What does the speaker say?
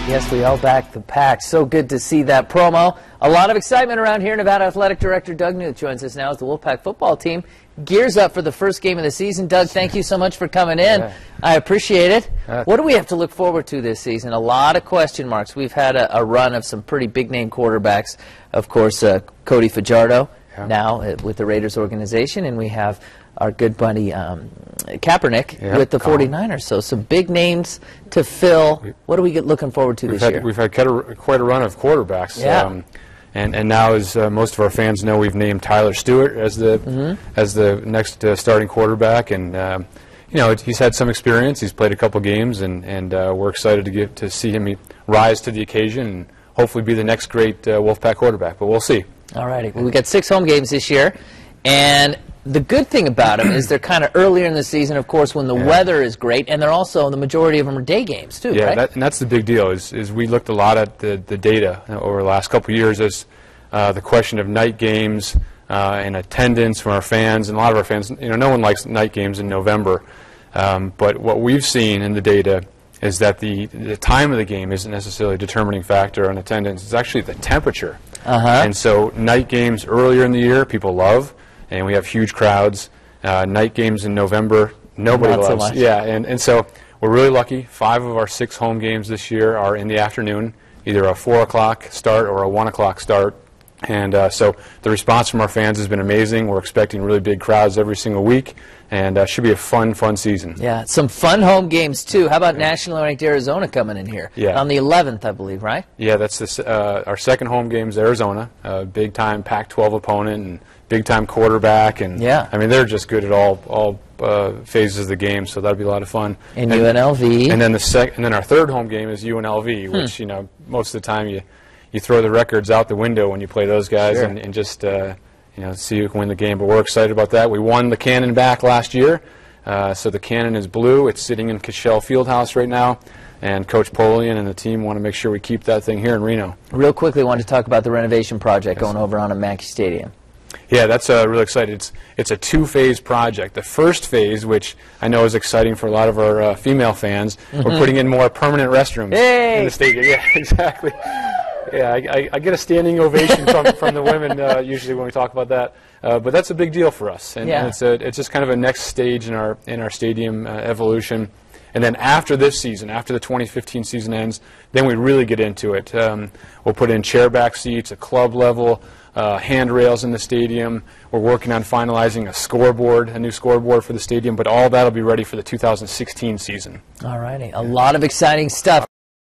Yes, we all back the pack. So good to see that promo. A lot of excitement around here. Nevada Athletic Director Doug Knuth joins us now as the Wolfpack football team gears up for the first game of the season. Doug, thank you so much for coming in. Yeah. I appreciate it. What do we have to look forward to this season? A lot of question marks. We've had a run of some pretty big-name quarterbacks. Of course, Cody Fajardo now with the Raiders organization, and we have our good buddy Kaepernick with the 49ers. So some big names to fill. What are we looking forward to this year? We've had quite a run of quarterbacks. Yeah. And now, as most of our fans know, we've named Tyler Stewart as the next starting quarterback. And you know, he's had some experience. He's played a couple games, and we're excited to see him rise to the occasion and hopefully be the next great Wolfpack quarterback. But we'll see. All righty. Well, we got 6 home games this year, and the good thing about them is they're kind of earlier in the season, of course, when the weather is great, and they're also, the majority of them are day games, too, right? And that's the big deal, is we looked a lot at the data over the last couple of years as the question of night games and attendance from our fans, and a lot of our fans, you know, no one likes night games in November, but what we've seen in the data is that the time of the game isn't necessarily a determining factor on attendance. It's actually the temperature. And so night games earlier in the year, people love, and we have huge crowds. Night games in November, nobody loves. So much. Yeah, and so we're really lucky. 5 of our 6 home games this year are in the afternoon, either a 4 o'clock start or a 1 o'clock start. And so the response from our fans has been amazing. We're expecting really big crowds every single week, and should be a fun season. Yeah, some fun home games, too. How about nationally ranked Arizona coming in here? Yeah. On the 11th, I believe, right? Yeah, that's our second home game is Arizona, big-time Pac-12 opponent and big-time quarterback. And I mean, they're just good at all phases of the game, so that'll be a lot of fun. And UNLV. And then our third home game is UNLV, which, you know, most of the time you throw the records out the window when you play those guys and just you know, see who can win the game. But we're excited about that. We won the Cannon back last year, so the Cannon is blue. It's sitting in Cashel Fieldhouse right now, and Coach Polian and the team want to make sure we keep that thing here in Reno. Real quickly, I want to talk about the renovation project going over on at Mackay Stadium. Yeah, that's really exciting. It's a 2-phase project. The first phase, which I know is exciting for a lot of our female fans, we're putting in more permanent restrooms in the stadium. Yeah, exactly. Yeah, I get a standing ovation from the women usually when we talk about that, but that's a big deal for us, and it's just kind of a next stage in our stadium evolution. And then after this season, after the 2015 season ends, then we really get into it. We'll put in chairback seats, a club level, handrails in the stadium. We're working on finalizing a new scoreboard for the stadium, but all that will be ready for the 2016 season. All righty, a lot of exciting stuff.